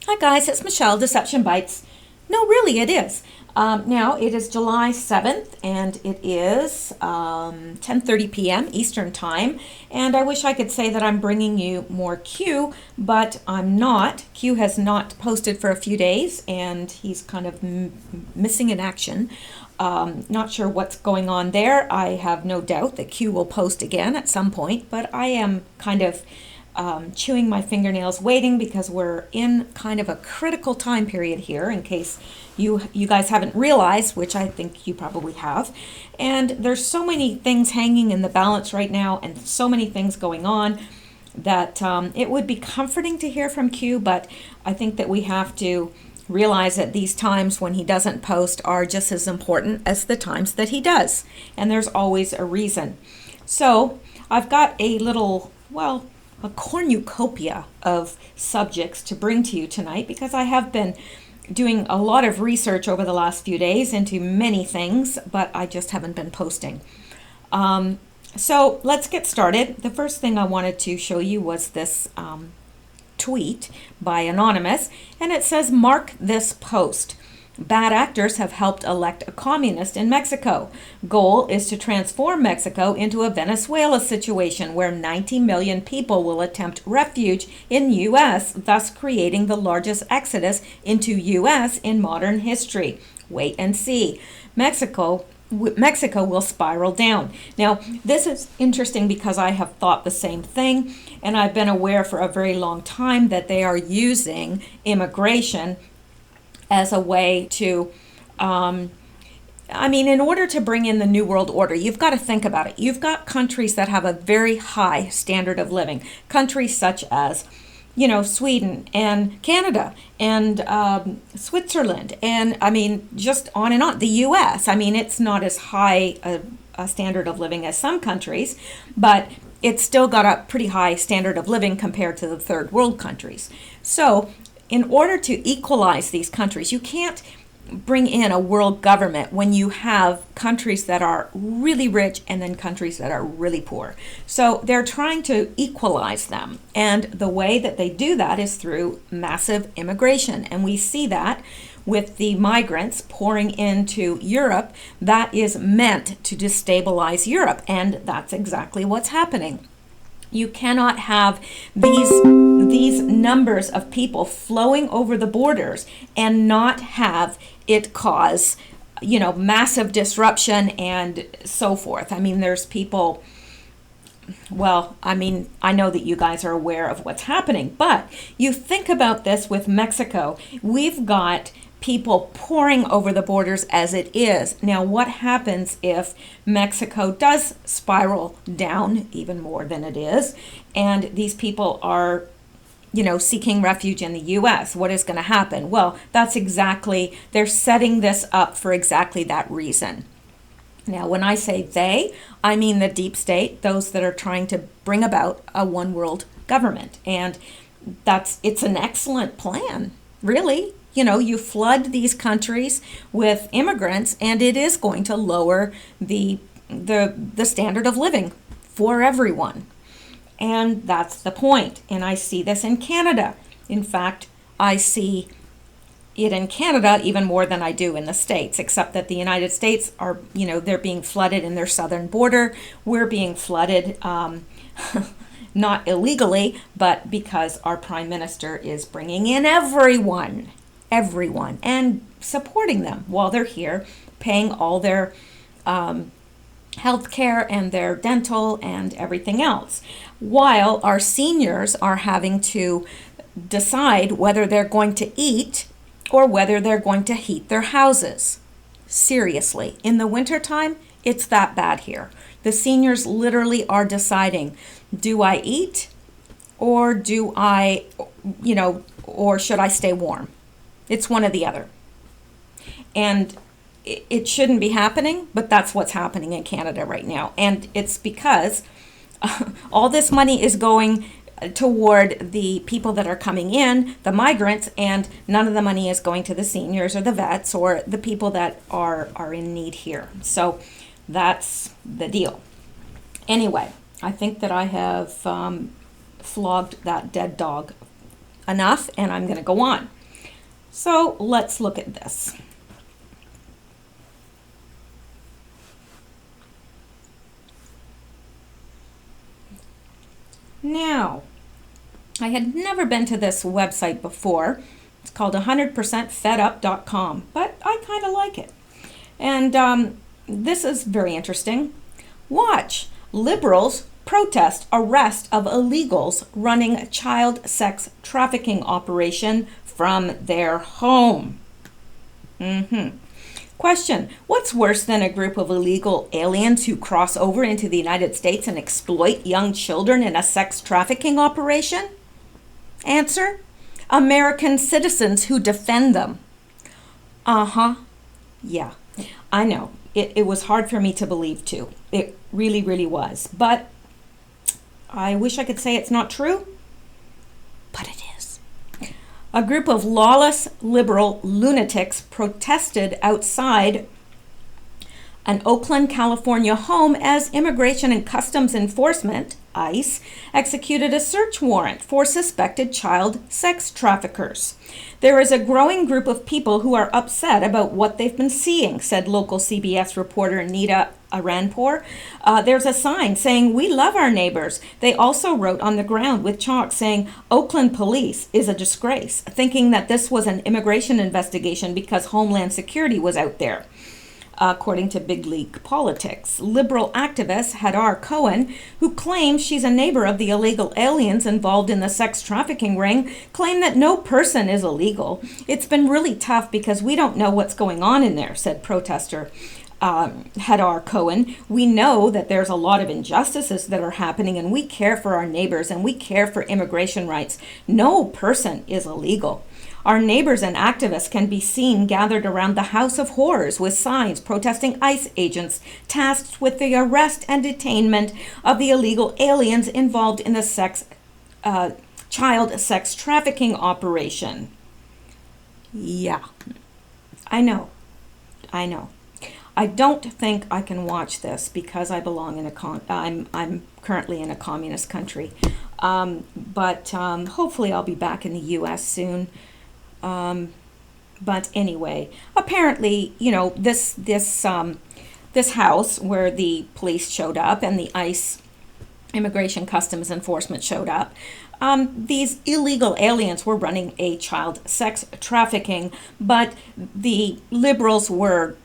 Hi guys, it's Michelle, Deception Bites. No, really, it is. Now it is July 7th and it is 10:30 p.m. Eastern Time. And I wish I could say that I'm bringing you more Q, but I'm not. Q has not posted for a few days and he's kind of missing in action. Not sure what's going on there. I have no doubt that Q will post again at some point, but I am kind of chewing my fingernails waiting because we're in kind of a critical time period here, in case you guys haven't realized, which I think you probably have. And there's so many things hanging in the balance right now and so many things going on that it would be comforting to hear from Q, but I think that we have to realize that these times when he doesn't post are just as important as the times that he does, and there's always a reason. So I've got a little, well, a cornucopia of subjects to bring to you tonight because I have been doing a lot of research over the last few days into many things, but I just haven't been posting. So let's get started. The first thing I wanted to show you was this tweet by Anonymous, and it says, "Mark this post. Bad actors have helped elect a communist in Mexico. Goal is to transform Mexico into a Venezuela situation where 90 million people will attempt refuge in U.S., thus creating the largest exodus into U.S. in modern history. Wait and see. Mexico will spiral down." Now, this is interesting because I have thought the same thing, and I've been aware for a very long time that they are using immigration as a way to, in order to bring in the New World Order, you've got to think about it. You've got countries that have a very high standard of living, countries such as, Sweden and Canada and Switzerland, and just on and on. The U.S., it's not as high a standard of living as some countries, but it's still got a pretty high standard of living compared to the third world countries. So in order to equalize these countries, you can't bring in a world government when you have countries that are really rich and then countries that are really poor. So they're trying to equalize them. And the way that they do that is through massive immigration. And we see that with the migrants pouring into Europe. That is meant to destabilize Europe. And that's exactly what's happening. You cannot have these numbers of people flowing over the borders and not have it cause, massive disruption and so forth. There's people, I know that you guys are aware of what's happening, but you think about this with Mexico. We've got people pouring over the borders as it is. Now, what happens if Mexico does spiral down even more than it is, and these people are, seeking refuge in the U.S.? What is going to happen? Well, they're setting this up for exactly that reason. Now, when I say they, I mean the deep state, those that are trying to bring about a one world government. And it's an excellent plan, really. You flood these countries with immigrants, and it is going to lower the standard of living for everyone. And that's the point. And I see this in Canada. In fact, I see it in Canada even more than I do in the States, except that the United States are, they're being flooded in their southern border. We're being flooded, not illegally, but because our prime minister is bringing in everyone, and supporting them while they're here, paying all their health care and their dental and everything else, while our seniors are having to decide whether they're going to eat or whether they're going to heat their houses. Seriously, in the wintertime, it's that bad here. The seniors literally are deciding, do I eat or or should I stay warm? It's one or the other. And it shouldn't be happening, but that's what's happening in Canada right now. And it's because all this money is going toward the people that are coming in, the migrants, and none of the money is going to the seniors or the vets or the people that are in need here. So that's the deal. Anyway, I think that I have flogged that dead dog enough, and I'm going to go on. So let's look at this. Now, I had never been to this website before. It's called 100%fedup.com, but I kind of like it. And this is very interesting. Watch, liberals protest arrest of illegals running a child sex trafficking operation from their home. Question, what's worse than a group of illegal aliens who cross over into the United States and exploit young children in a sex trafficking operation? Answer, American citizens who defend them. Yeah, I know. It was hard for me to believe too. It really, really was. But I wish I could say it's not true, but it is. A group of lawless liberal lunatics protested outside an Oakland, California home as Immigration and Customs Enforcement, ICE, executed a search warrant for suspected child sex traffickers. There is a growing group of people who are upset about what they've been seeing, said local CBS reporter Nita Aranpour. There's a sign saying, "We love our neighbors." They also wrote on the ground with chalk saying, "Oakland police is a disgrace," thinking that this was an immigration investigation because Homeland Security was out there. According to Big League Politics, liberal activist Hadar Cohen, who claims she's a neighbor of the illegal aliens involved in the sex trafficking ring, claimed that no person is illegal. "It's been really tough because we don't know what's going on in there," said protester Hadar Cohen. "We know that there's a lot of injustices that are happening, and we care for our neighbors and we care for immigration rights. No person is illegal. Our neighbors and activists can be seen gathered around the House of Horrors with signs protesting ICE agents tasked with the arrest and detainment of the illegal aliens involved in the child sex trafficking operation." Yeah, I know. I don't think I can watch this because I belong in I'm currently in a communist country. But hopefully I'll be back in the U.S. soon. But anyway, apparently, this house where the police showed up and the ICE Immigration Customs Enforcement showed up, these illegal aliens were running a child sex trafficking, but the liberals were,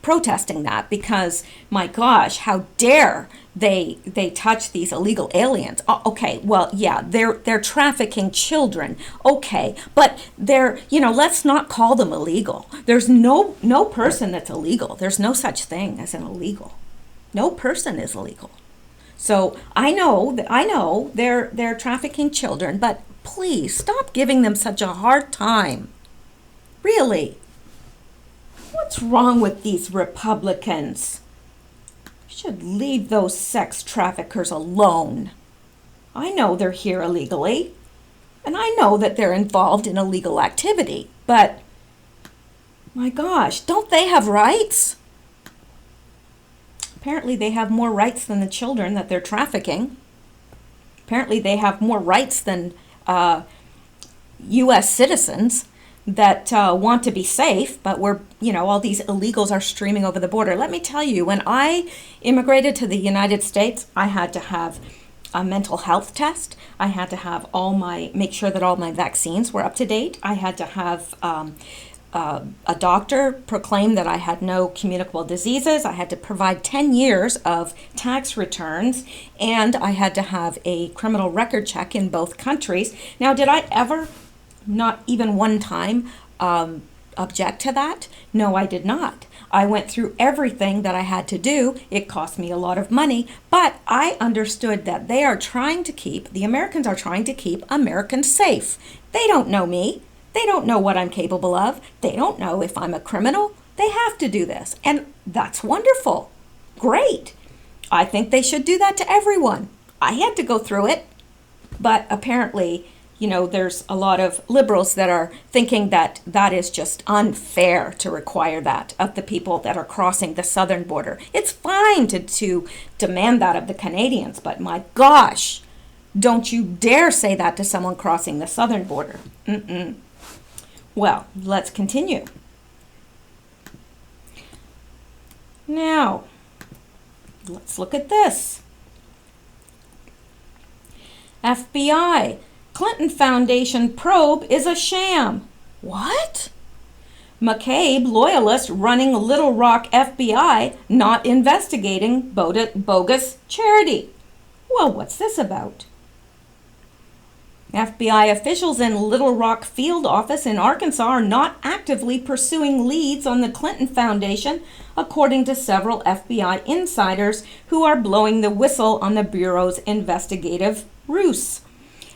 protesting that because, my gosh, how dare they touch these illegal aliens. Okay, well, yeah, they're trafficking children. Okay, but let's not call them illegal. There's no person that's illegal. There's no such thing as an illegal. No person is illegal. So I know they're trafficking children, but please stop giving them such a hard time. Really. What's wrong with these Republicans? Should leave those sex traffickers alone. I know they're here illegally, and I know that they're involved in illegal activity, but my gosh, don't they have rights? Apparently they have more rights than the children that they're trafficking. Apparently they have more rights than U.S. citizens that want to be safe, but all these illegals are streaming over the border. Let me tell you, when I immigrated to the United States, I had to have a mental health test. I had to make sure that all my vaccines were up to date. I had to have a doctor proclaim that I had no communicable diseases. I had to provide 10 years of tax returns, and I had to have a criminal record check in both countries. Now, did I ever, not even one time, object to that? No, I did not. I went through everything that I had to do. It cost me a lot of money, but I understood that the Americans are trying to keep Americans safe. They don't know me. They don't know what I'm capable of. They don't know if I'm a criminal. They have to do this, and that's wonderful. Great. I think they should do that to everyone. I had to go through it, but apparently, there's a lot of liberals that are thinking that that is just unfair to require that of the people that are crossing the southern border. It's fine to demand that of the Canadians, but my gosh, Don't you dare say that to someone crossing the southern border. Well, let's continue. Now, let's look at this. FBI, Clinton Foundation probe is a sham. What? McCabe loyalist running Little Rock FBI not investigating bogus charity. Well, what's this about? FBI officials in Little Rock field office in Arkansas are not actively pursuing leads on the Clinton Foundation, according to several FBI insiders who are blowing the whistle on the Bureau's investigative ruse.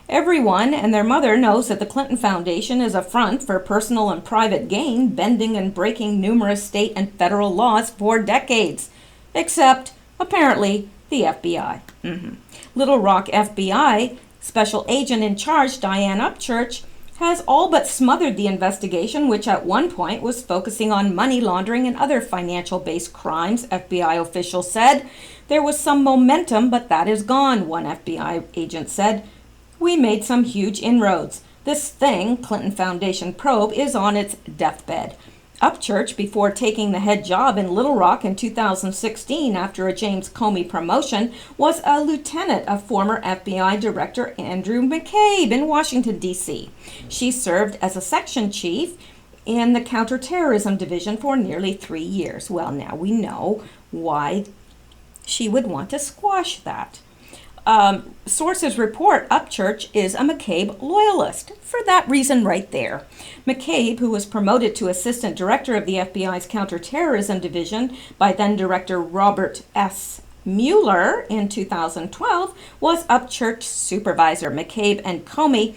Everyone and their mother knows that the Clinton Foundation is a front for personal and private gain, bending and breaking numerous state and federal laws for decades, except, apparently, the FBI. Little Rock FBI Special Agent in Charge Diane Upchurch has all but smothered the investigation, which at one point was focusing on money laundering and other financial-based crimes, FBI officials said. There was some momentum, but that is gone, one FBI agent said. We made some huge inroads. This thing, Clinton Foundation probe, is on its deathbed. Upchurch, before taking the head job in Little Rock in 2016 after a James Comey promotion, was a lieutenant of former FBI Director Andrew McCabe in Washington, D.C. She served as a section chief in the Counterterrorism Division for nearly 3 years. Well, now we know why she would want to squash that. Sources report Upchurch is a McCabe loyalist for that reason right there. McCabe, who was promoted to assistant director of the FBI's Counterterrorism Division by then Director Robert S. Mueller in 2012, was Upchurch's supervisor. McCabe and Comey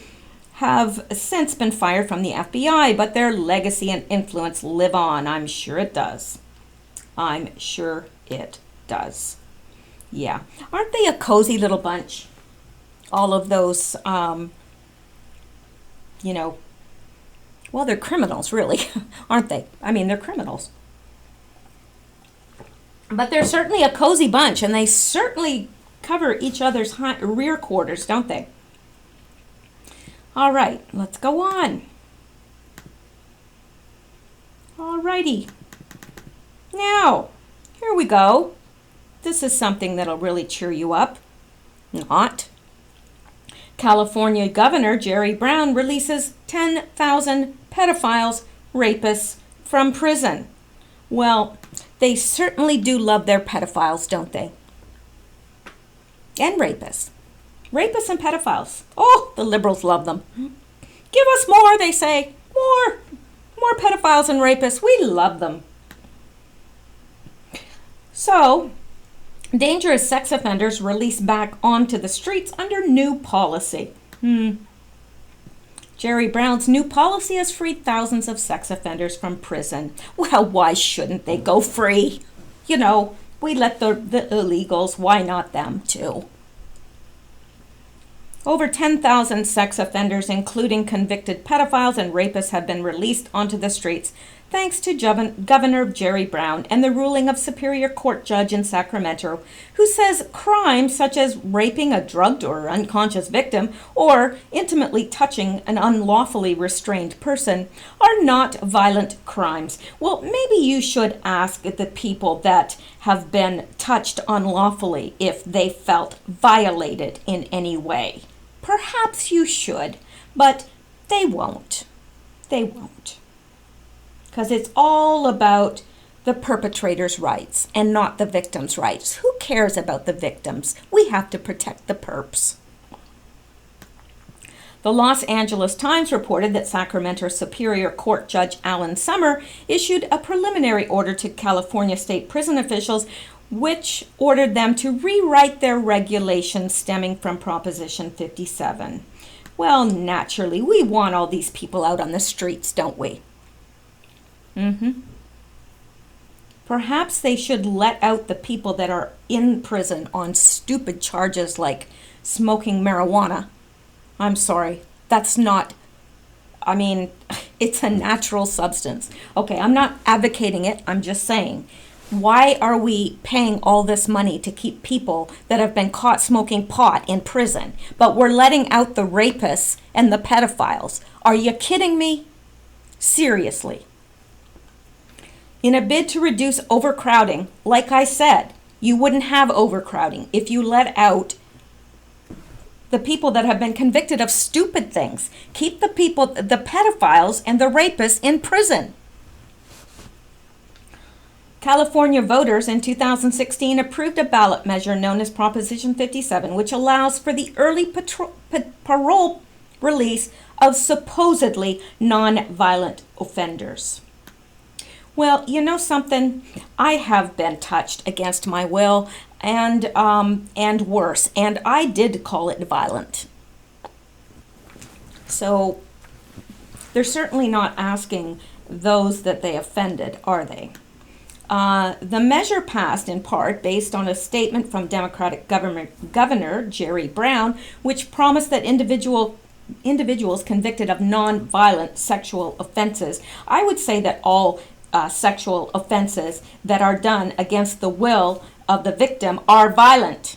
have since been fired from the FBI, but their legacy and influence live on. I'm sure it does. I'm sure it does. Yeah. Aren't they a cozy little bunch? All of those, well, they're criminals, really, aren't they? I mean, they're criminals. But they're certainly a cozy bunch, and they certainly cover each other's rear quarters, don't they? All right, let's go on. All righty. Now, here we go. This is something that'll really cheer you up. Not. California Governor Jerry Brown releases 10,000 pedophiles, rapists from prison. Well, they certainly do love their pedophiles, don't they? And rapists. Rapists and pedophiles. Oh, the liberals love them. Give us more, they say. More. More pedophiles and rapists. We love them. So, dangerous sex offenders released back onto the streets under new policy. Jerry Brown's new policy has freed thousands of sex offenders from prison. Well, why shouldn't they go free? We let the illegals, why not them too? Over 10,000 sex offenders, including convicted pedophiles and rapists, have been released onto the streets, thanks to Governor Jerry Brown and the ruling of Superior Court judge in Sacramento, who says crimes such as raping a drugged or unconscious victim or intimately touching an unlawfully restrained person are not violent crimes. Well, maybe you should ask the people that have been touched unlawfully if they felt violated in any way. Perhaps you should, but they won't. They won't. Because it's all about the perpetrator's rights and not the victim's rights. Who cares about the victims? We have to protect the perps. The Los Angeles Times reported that Sacramento Superior Court Judge Alan Summer issued a preliminary order to California state prison officials, which ordered them to rewrite their regulations stemming from Proposition 57. Well, naturally, we want all these people out on the streets, don't we? Perhaps they should let out the people that are in prison on stupid charges like smoking marijuana. I'm sorry, that's not, it's a natural substance. Okay, I'm not advocating it, I'm just saying. Why are we paying all this money to keep people that have been caught smoking pot in prison, but we're letting out the rapists and the pedophiles? Are you kidding me? Seriously. In a bid to reduce overcrowding, like I said, you wouldn't have overcrowding if you let out the people that have been convicted of stupid things. Keep the people, the pedophiles and the rapists in prison. California voters in 2016 approved a ballot measure known as Proposition 57, which allows for the early parole release of supposedly non-violent offenders. Well, you know something? I have been touched against my will and worse, and I did call it violent. So they're certainly not asking those that they offended, are they? The measure passed in part based on a statement from Democratic Governor Jerry Brown, which promised that individuals convicted of non-violent sexual offenses. I would say that all sexual offenses that are done against the will of the victim are violent.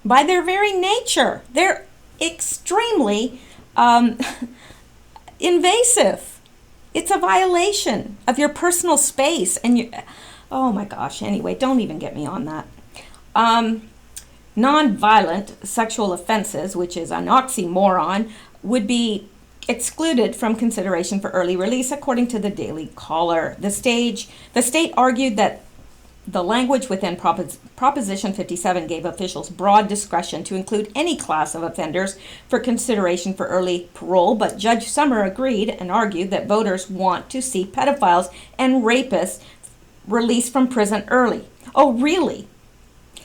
By their very nature, they're extremely invasive. It's a violation of your personal space and you. Oh my gosh, anyway, don't even get me on that. Non-violent sexual offenses, which is an oxymoron, would be excluded from consideration for early release, according to the Daily Caller. The state argued that the language within Proposition 57 gave officials broad discretion to include any class of offenders for consideration for early parole, but Judge Summer agreed and argued that voters want to see pedophiles and rapists released from prison early. Oh, really?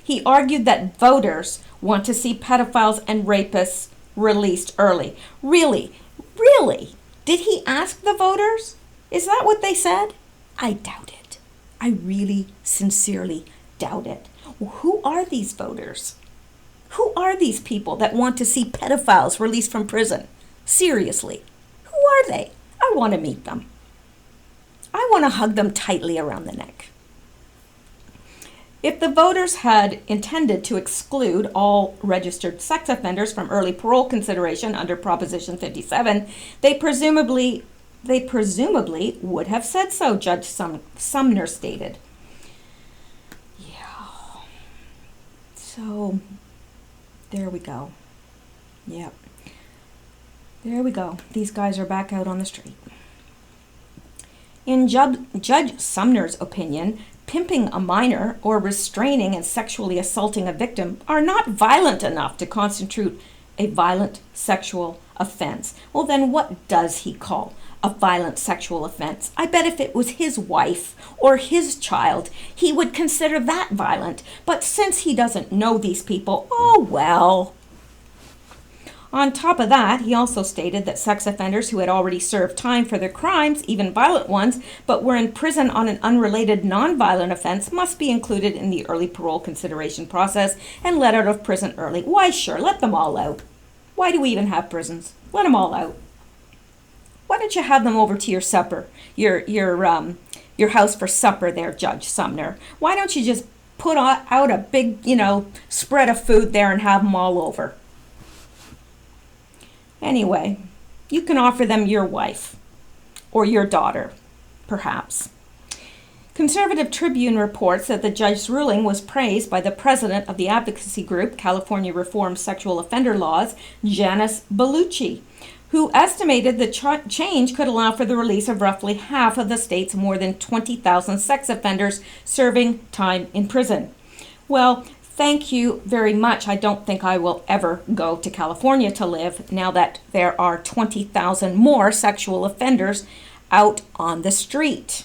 He argued that voters want to see pedophiles and rapists released early. Really? Really? Did he ask the voters? Is that what they said? I doubt it. I really, sincerely doubt it. Who are these voters? Who are these people that want to see pedophiles released from prison? Seriously, who are they? I want to meet them. I want to hug them tightly around the neck. If the voters had intended to exclude all registered sex offenders from early parole consideration under Proposition 57, they presumably would have said so, Judge Sumner stated. Yeah. So, there we go. Yep. There we go. These guys are back out on the street. In Judge Sumner's opinion, pimping a minor or restraining and sexually assaulting a victim are not violent enough to constitute a violent sexual offense. Well, then what does he call a violent sexual offense? I bet if it was his wife or his child, he would consider that violent. But since he doesn't know these people, oh well. On top of that, he also stated that sex offenders who had already served time for their crimes, even violent ones, but were in prison on an unrelated non-violent offense, must be included in the early parole consideration process and let out of prison early. Why, sure, let them all out. Why do we even have prisons? Let them all out. Why don't you have them over to your supper, your house for supper there, Judge Sumner? Why don't you just put out a big, spread of food there and have them all over? Anyway, you can offer them your wife or your daughter, perhaps. Conservative Tribune reports that the judge's ruling was praised by the president of the advocacy group California Reform Sexual Offender Laws, Janice Bellucci, who estimated the change could allow for the release of roughly half of the state's more than 20,000 sex offenders serving time in prison. Well, thank you very much. I don't think I will ever go to California to live now that there are 20,000 more sexual offenders out on the street.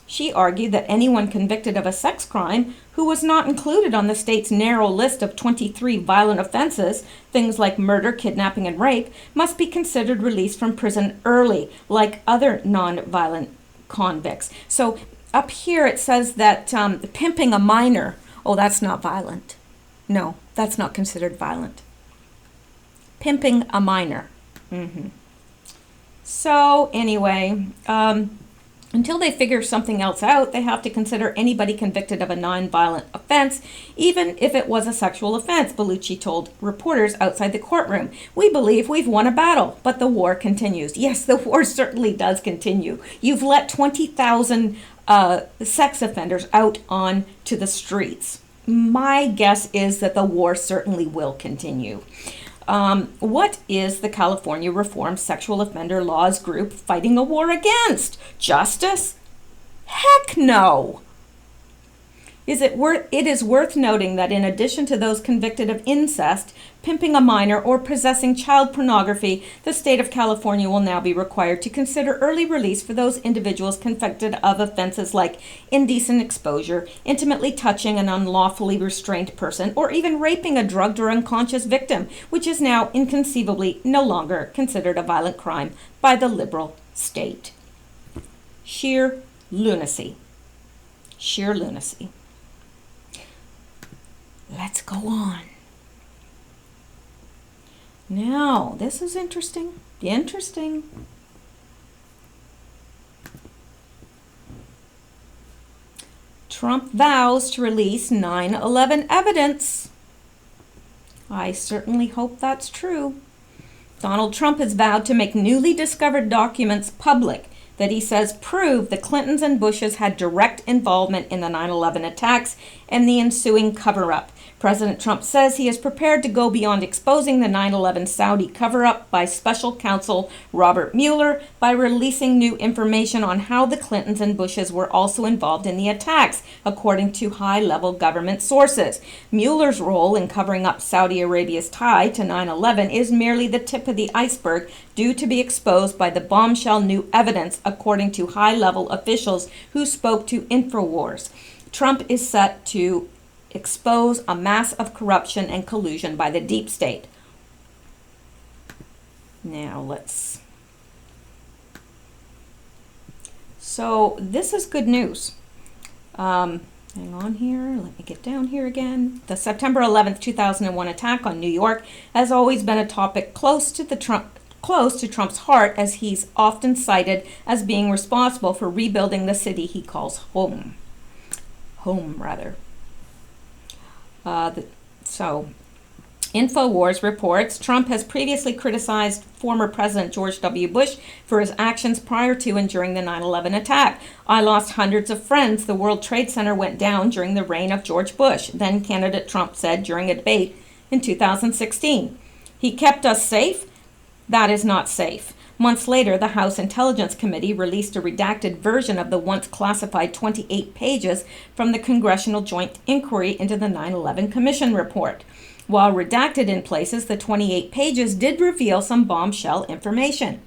She argued that anyone convicted of a sex crime who was not included on the state's narrow list of 23 violent offenses, things like murder, kidnapping, and rape, must be considered released from prison early, like other non-violent convicts. So up here it says that pimping a minor, oh, that's not violent. No, that's not considered violent. Pimping a minor. So anyway, Until they figure something else out, they have to consider anybody convicted of a nonviolent offense, even if it was a sexual offense, Bellucci told reporters outside the courtroom. We believe we've won a battle, but the war continues. Yes, the war certainly does continue. You've let 20,000 sex offenders out onto the streets. My guess is that the war certainly will continue. What is the California Reform Sexual Offender Laws group fighting a war against? Justice? Heck no! It is worth noting that in addition to those convicted of incest, pimping a minor, or possessing child pornography, the state of California will now be required to consider early release for those individuals convicted of offenses like indecent exposure, intimately touching an unlawfully restrained person, or even raping a drugged or unconscious victim, which is now inconceivably no longer considered a violent crime by the liberal state. Sheer lunacy. Sheer lunacy. Let's go on. Now, this is interesting. Interesting. Trump vows to release 9/11 evidence. I certainly hope that's true. Donald Trump has vowed to make newly discovered documents public that he says prove the Clintons and Bushes had direct involvement in the 9/11 attacks and the ensuing cover-up. President Trump says he is prepared to go beyond exposing the 9/11 Saudi cover-up by special counsel Robert Mueller by releasing new information on how the Clintons and Bushes were also involved in the attacks, according to high-level government sources. Mueller's role in covering up Saudi Arabia's tie to 9/11 is merely the tip of the iceberg, due to be exposed by the bombshell new evidence, according to high-level officials who spoke to InfoWars. Trump is set to expose a mass of corruption and collusion by the deep state. Now so this is good news. Hang on here, let me get down here again. The September 11th, 2001 attack on New York has always been a topic close to Trump's heart, as he's often cited as being responsible for rebuilding the city he calls home. So, InfoWars reports Trump has previously criticized former President George W. Bush for his actions prior to and during the 9/11 attack. I lost hundreds of friends. The World Trade Center went down during the reign of George Bush, then candidate Trump said during a debate in 2016. He kept us safe. That is not safe. Months later, the House Intelligence Committee released a redacted version of the once classified 28 pages from the Congressional Joint Inquiry into the 9/11 Commission report. While redacted in places, the 28 pages did reveal some bombshell information.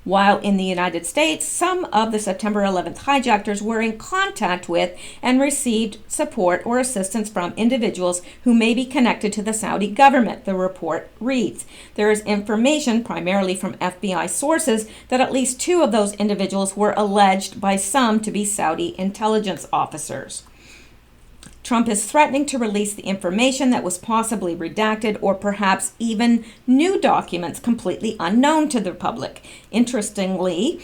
While in the United States, some of the September 11th hijackers were in contact with and received support or assistance from individuals who may be connected to the Saudi government, the report reads. There is information, primarily from FBI sources, that at least 2 of those individuals were alleged by some to be Saudi intelligence officers. Trump is threatening to release the information that was possibly redacted, or perhaps even new documents completely unknown to the public. Interestingly,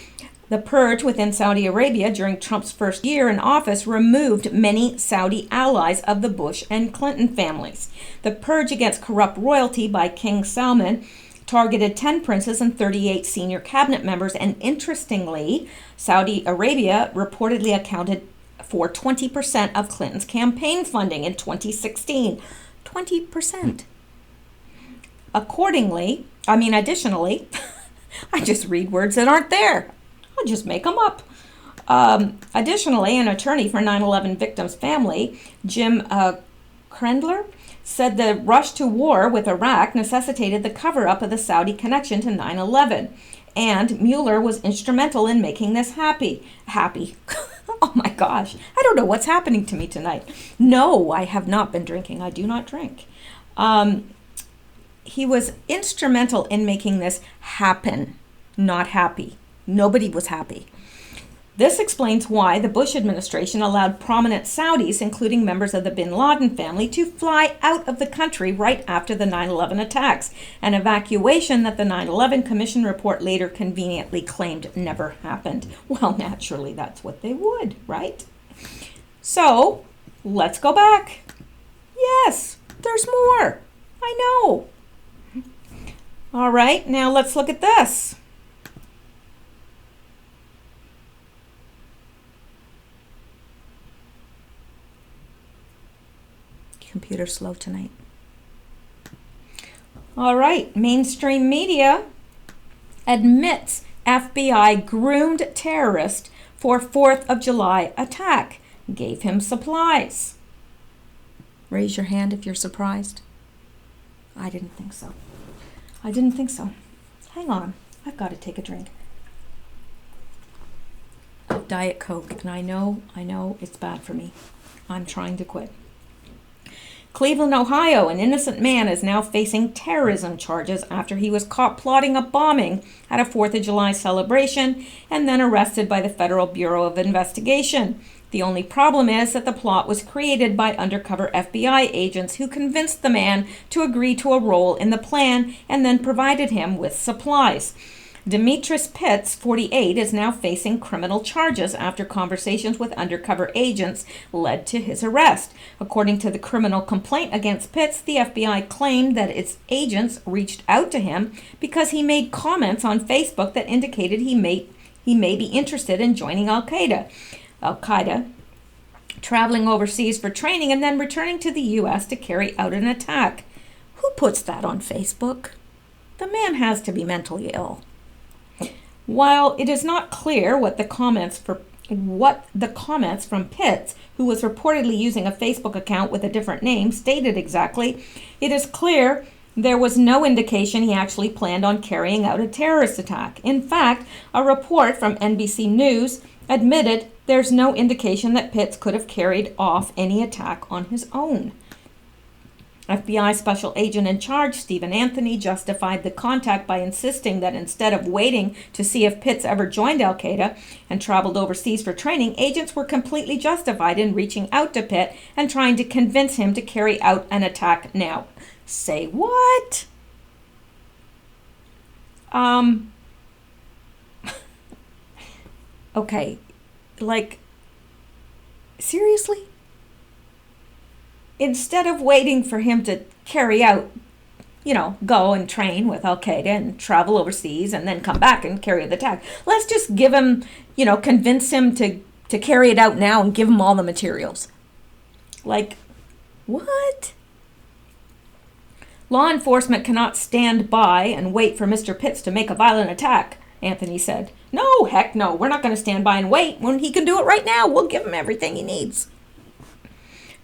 the purge within Saudi Arabia during Trump's first year in office removed many Saudi allies of the Bush and Clinton families. The purge against corrupt royalty by King Salman targeted 10 princes and 38 senior cabinet members, and interestingly, Saudi Arabia reportedly accounted for 20% of Clinton's campaign funding in 2016. 20%. Additionally, I just read words that aren't there. I just make them up. Additionally, an attorney for 9/11 victims' family, Jim Krendler, said the rush to war with Iraq necessitated the cover-up of the Saudi connection to 9/11. And Mueller was instrumental in making this happy. Oh my gosh, I don't know what's happening to me tonight. No, I have not been drinking. I do not drink. He was instrumental in making this happen, not happy. Nobody was happy. This explains why the Bush administration allowed prominent Saudis, including members of the bin Laden family, to fly out of the country right after the 9/11 attacks, an evacuation that the 9/11 Commission report later conveniently claimed never happened. Well, naturally, that's what they would, right? So, let's go back. Yes, there's more. I know. All right, now let's look at this. Computer slow tonight. All right, mainstream media admits FBI groomed terrorist for 4th of July attack, gave him supplies. Raise your hand if you're surprised. I didn't think so. I didn't think so. Hang on, I've got to take a drink of Diet Coke, and I know it's bad for me. I'm trying to quit. Cleveland, Ohio, an innocent man is now facing terrorism charges after he was caught plotting a bombing at a 4th of July celebration and then arrested by the Federal Bureau of Investigation. The only problem is that the plot was created by undercover FBI agents who convinced the man to agree to a role in the plan and then provided him with supplies. Demetrius Pitts, 48, is now facing criminal charges after conversations with undercover agents led to his arrest. According to the criminal complaint against Pitts, the FBI claimed that its agents reached out to him because he made comments on Facebook that indicated he may be interested in joining Al-Qaeda, traveling overseas for training and then returning to the U.S. to carry out an attack. Who puts that on Facebook? The man has to be mentally ill. While it is not clear what the comments from Pitts, who was reportedly using a Facebook account with a different name, stated exactly, it is clear there was no indication he actually planned on carrying out a terrorist attack. In fact, a report from NBC News admitted there's no indication that Pitts could have carried off any attack on his own. FBI Special Agent in Charge, Stephen Anthony, justified the contact by insisting that instead of waiting to see if Pitts ever joined Al-Qaeda and traveled overseas for training, agents were completely justified in reaching out to Pitt and trying to convince him to carry out an attack now. Say what? Okay, like, seriously? Instead of waiting for him to carry out, go and train with Al-Qaeda and travel overseas and then come back and carry the attack, let's just give him, convince him to carry it out now and give him all the materials. Like, what? Law enforcement cannot stand by and wait for Mr. Pitts to make a violent attack, Anthony said. No, heck no, we're not going to stand by and wait when he can do it right now. We'll give him everything he needs.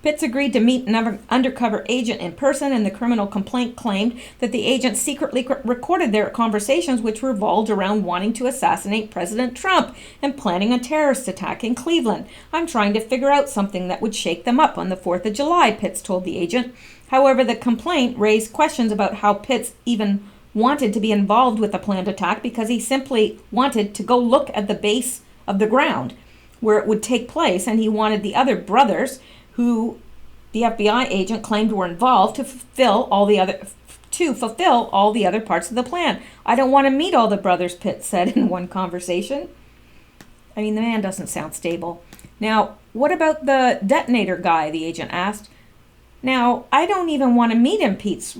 Pitts agreed to meet an undercover agent in person, and the criminal complaint claimed that the agent secretly recorded their conversations, which revolved around wanting to assassinate President Trump and planning a terrorist attack in Cleveland. I'm trying to figure out something that would shake them up on the 4th of July, Pitts told the agent. However, the complaint raised questions about how Pitts even wanted to be involved with the planned attack because he simply wanted to go look at the base of the ground where it would take place, and he wanted the other brothers who the FBI agent claimed were involved to fulfill all the other parts of the plan. I don't want to meet all the brothers, Pitt said in one conversation. I mean, the man doesn't sound stable. Now, what about the detonator guy, the agent asked. Now, I don't even want to meet him, Pitts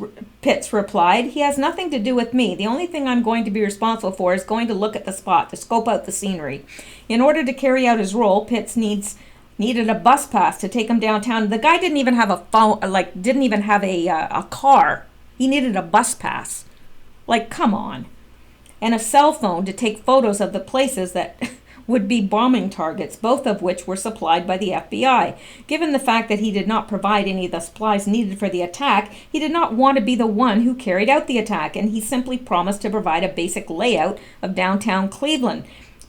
replied. He has nothing to do with me. The only thing I'm going to be responsible for is going to look at the spot, to scope out the scenery. In order to carry out his role, Pitts needed a bus pass to take him downtown. The guy didn't even have a phone, didn't even have a car. He needed a bus pass. Like, come on. And a cell phone to take photos of the places that would be bombing targets, both of which were supplied by the FBI. Given the fact that he did not provide any of the supplies needed for the attack, he did not want to be the one who carried out the attack, and he simply promised to provide a basic layout of downtown Cleveland.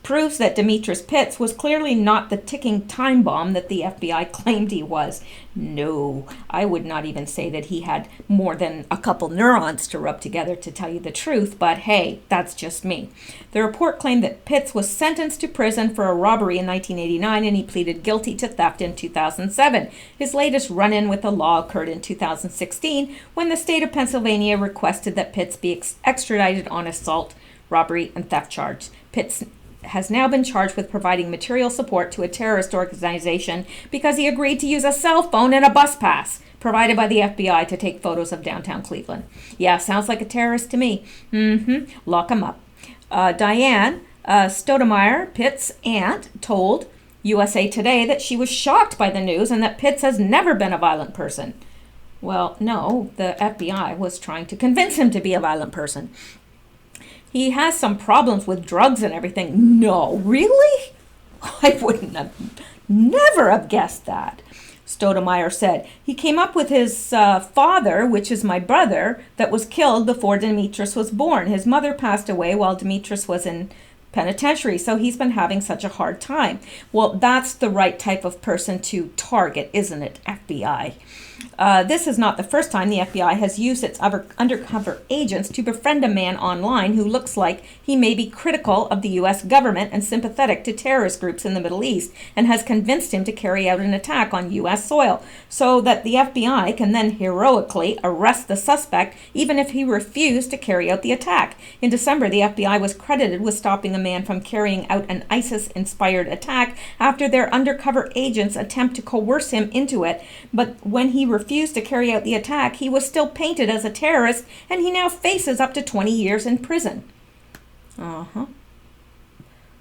proves that Demetrius Pitts was clearly not the ticking time bomb that the FBI claimed he was. No, I would not even say that he had more than a couple neurons to rub together to tell you the truth, but hey, that's just me. The report claimed that Pitts was sentenced to prison for a robbery in 1989 and he pleaded guilty to theft in 2007. His latest run-in with the law occurred in 2016 when the state of Pennsylvania requested that Pitts be extradited on assault, robbery, and theft charges. Pitts has now been charged with providing material support to a terrorist organization because he agreed to use a cell phone and a bus pass provided by the FBI to take photos of downtown Cleveland. Yeah, sounds like a terrorist to me. Lock him up. Diane Stoudemire, Pitts' aunt, told USA Today that she was shocked by the news and that Pitts has never been a violent person. Well, no, the FBI was trying to convince him to be a violent person. He has some problems with drugs and everything. No, really? I wouldn't have, never have guessed that. Stoudemire said, he came up with his father, which is my brother, that was killed before Demetrius was born. His mother passed away while Demetrius was in penitentiary, so he's been having such a hard time. Well, that's the right type of person to target, isn't it, FBI? This is not the first time the FBI has used its undercover agents to befriend a man online who looks like he may be critical of the U.S. government and sympathetic to terrorist groups in the Middle East, and has convinced him to carry out an attack on U.S. soil, so that the FBI can then heroically arrest the suspect even if he refused to carry out the attack. In December, the FBI was credited with stopping a man from carrying out an ISIS-inspired attack after their undercover agents attempt to coerce him into it, but when he refused to carry out the attack, he was still painted as a terrorist, and he now faces up to 20 years in prison.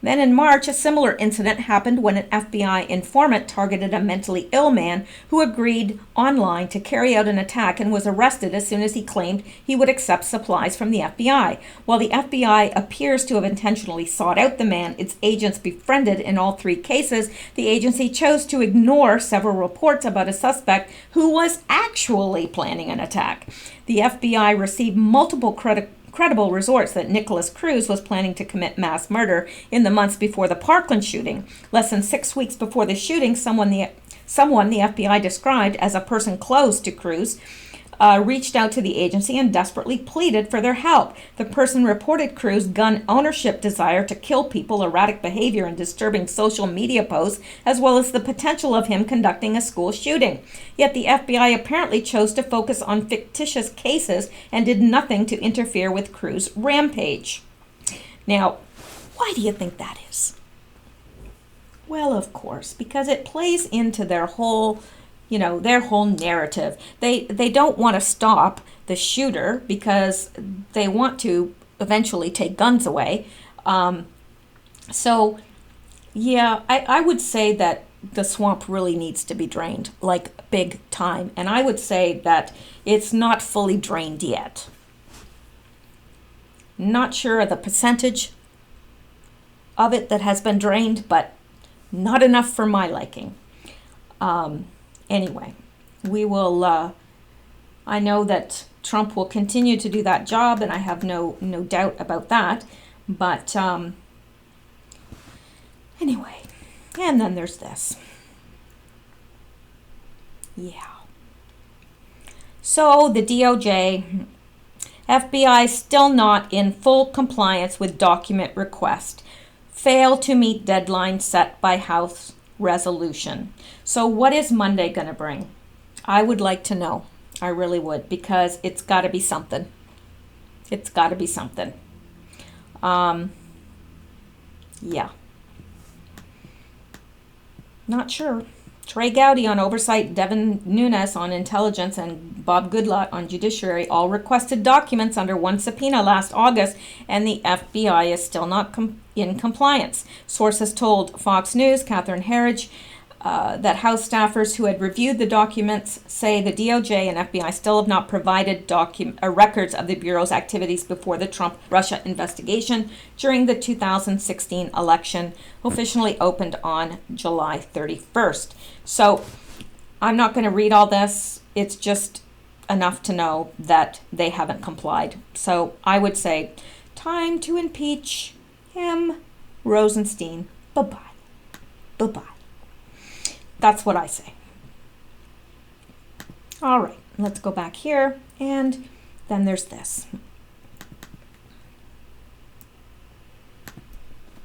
Then in March, a similar incident happened when an FBI informant targeted a mentally ill man who agreed online to carry out an attack and was arrested as soon as he claimed he would accept supplies from the FBI. While the FBI appears to have intentionally sought out the man its agents befriended in all three cases, the agency chose to ignore several reports about a suspect who was actually planning an attack. The FBI received multiple credible reports that Nicholas Cruz was planning to commit mass murder in the months before the Parkland shooting. Less than 6 weeks before the shooting, someone the FBI described as a person close to Cruz reached out to the agency and desperately pleaded for their help. The person reported Cruz' gun ownership desire to kill people, erratic behavior, and disturbing social media posts, as well as the potential of him conducting a school shooting. Yet the FBI apparently chose to focus on fictitious cases and did nothing to interfere with Cruz' rampage. Now, why do you think that is? Well, of course, because it plays into their whole narrative. They don't want to stop the shooter because they want to eventually take guns away. I would say that the swamp really needs to be drained, like big time. And I would say that it's not fully drained yet. Not sure of the percentage of it that has been drained, but not enough for my liking. Anyway, we will, I know that Trump will continue to do that job, and I have no doubt about that. But anyway, and then there's this. Yeah. So the DOJ, FBI still not in full compliance with document request. Fail to meet deadline set by House resolution. So what is Monday going to bring? I would like to know. I really would, because it's got to be something. It's got to be something. Yeah. Not sure. Trey Gowdy on oversight, Devin Nunes on intelligence, and Bob Goodlatte on judiciary all requested documents under one subpoena last August, and the FBI is still not in compliance. Sources told Fox News, Catherine Herridge, that House staffers who had reviewed the documents say the DOJ and FBI still have not provided records of the Bureau's activities before the Trump-Russia investigation during the 2016 election officially opened on July 31st. So I'm not going to read all this. It's just enough to know that they haven't complied. So I would say time to impeach him Rosenstein, bye-bye. Bye-bye. That's what I say. All right, let's go back here, and then there's this.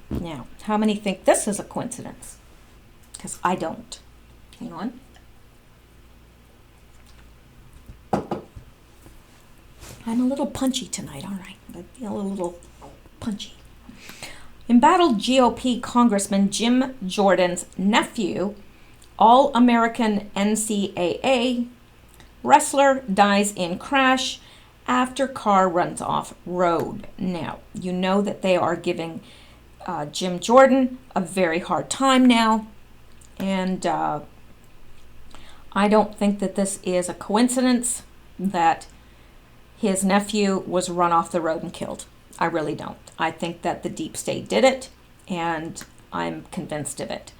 Now, how many think this is a coincidence? Because I don't. Hang on. I'm a little punchy tonight, aren't I? I feel a little punchy. Embattled GOP Congressman Jim Jordan's nephew, All-American NCAA wrestler, dies in crash after car runs off road. Now, you know that they are giving Jim Jordan a very hard time now, and I don't think that this is a coincidence that his nephew was run off the road and killed. I really don't. I think that the deep state did it, and I'm convinced of it.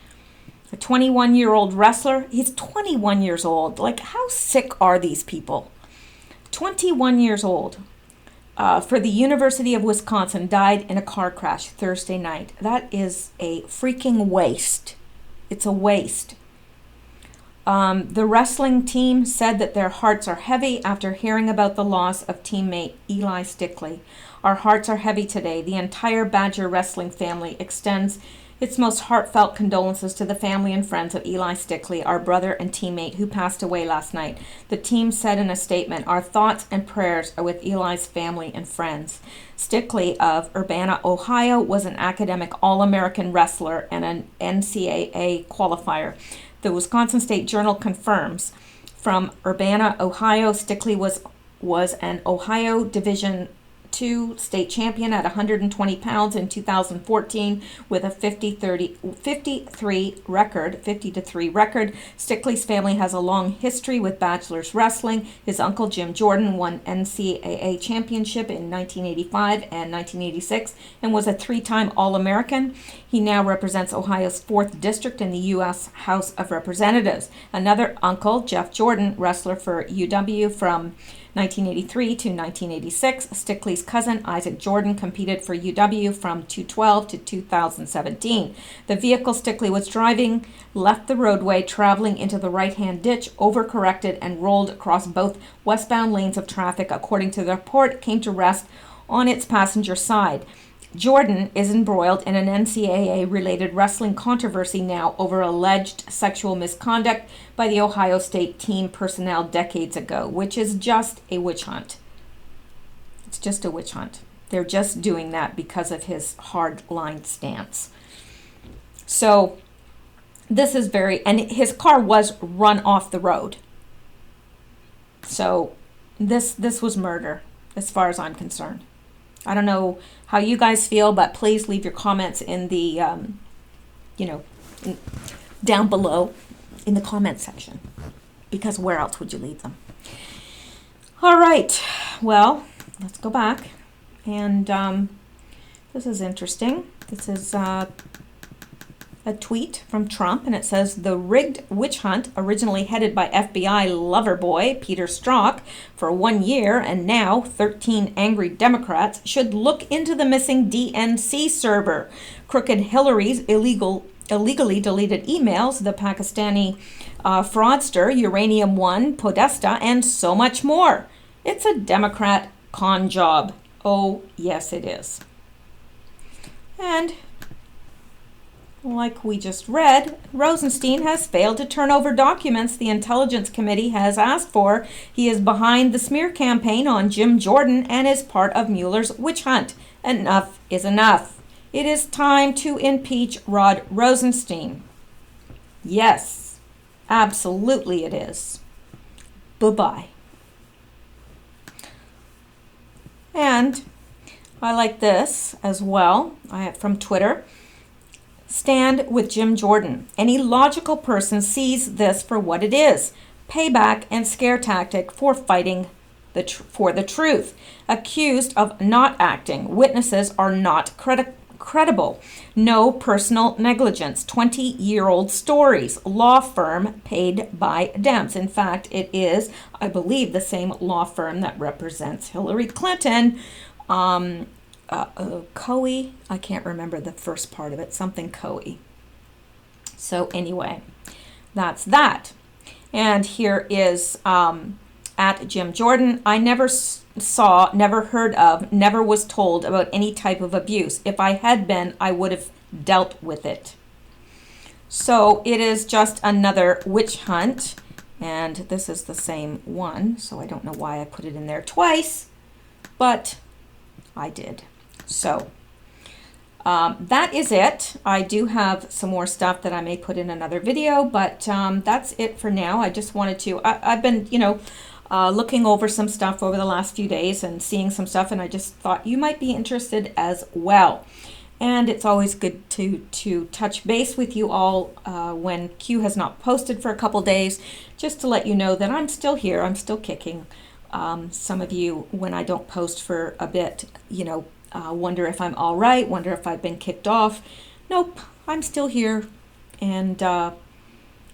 A 21-year-old wrestler, he's 21 years old. Like, how sick are these people? 21 years old. For the University of Wisconsin, died in a car crash Thursday night. That is a freaking waste. It's a waste. The wrestling team said that their hearts are heavy after hearing about the loss of teammate Eli Stickley. Our hearts are heavy today. The entire Badger wrestling family extends its most heartfelt condolences to the family and friends of Eli Stickley, our brother and teammate who passed away last night. The team said in a statement, "Our thoughts and prayers are with Eli's family and friends." Stickley of Urbana, Ohio, was an academic All-American wrestler and an NCAA qualifier. The Wisconsin State Journal confirms. From Urbana, Ohio, Stickley was an Ohio Division II state champion at 120 pounds in 2014 with a 50-3 record. Stickley's family has a long history with bachelor's wrestling. His uncle Jim Jordan won NCAA championship in 1985 and 1986 and was a three-time All-American. He now represents Ohio's 4th District in the U.S. House of Representatives. Another uncle, Jeff Jordan, wrestler for UW from 1983 to 1986. Stickley's cousin, Isaac Jordan, competed for UW from 2012 to 2017. The vehicle Stickley was driving left the roadway, traveling into the right-hand ditch, overcorrected, and rolled across both westbound lanes of traffic. According to the report, it came to rest on its passenger side. Jordan is embroiled in an NCAA-related wrestling controversy now over alleged sexual misconduct by the Ohio State team personnel decades ago, which is just a witch hunt. It's just a witch hunt. They're just doing that because of his hard-line stance. So this is and his car was run off the road. So this was murder, as far as I'm concerned. I don't know how you guys feel, but please leave your comments in the, down below in the comment section, because where else would you leave them? All right, well, let's go back. And this is interesting. This is a tweet from Trump, and it says, "The rigged witch hunt, originally headed by FBI lover boy Peter Strzok for 1 year and now 13 angry Democrats, should look into the missing DNC server, crooked Hillary's illegally deleted emails, the Pakistani fraudster, Uranium One, Podesta, and so much more. It's a Democrat con job. Oh, yes, it is." And like we just read, Rosenstein has failed to turn over documents the Intelligence Committee has asked for. He is behind the smear campaign on Jim Jordan and is part of Mueller's witch hunt. Enough is enough. It is time to impeach Rod Rosenstein. Yes, absolutely it is. Bye-bye. And I like this as well. I have from Twitter. "Stand with Jim Jordan. Any logical person sees this for what it is. Payback and scare tactic for fighting for the truth. Accused of not acting. Witnesses are not credible. No personal negligence. 20-year-old stories. Law firm paid by Dems." In fact, it is, I believe, the same law firm that represents Hillary Clinton. Coe. I can't remember the first part of it, something Coe. So anyway, that's that. And here is at Jim Jordan. I never saw, never heard of, never was told about any type of abuse. If I had been, I would have dealt with it. So it is just another witch hunt. And this is the same one. So I don't know why I put it in there twice, but I did. So that is it. I do have some more stuff that I may put in another video, but that's it for now. I just wanted to, I've been, looking over some stuff over the last few days and seeing some stuff, and I just thought you might be interested as well. And it's always good to touch base with you all when Q has not posted for a couple days, just to let you know that I'm still here, I'm still kicking. Some of you, when I don't post for a bit, wonder if I'm all right, wonder if I've been kicked off. Nope, I'm still here, and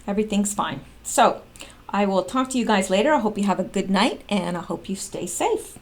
everything's fine. So I will talk to you guys later. I hope you have a good night, and I hope you stay safe.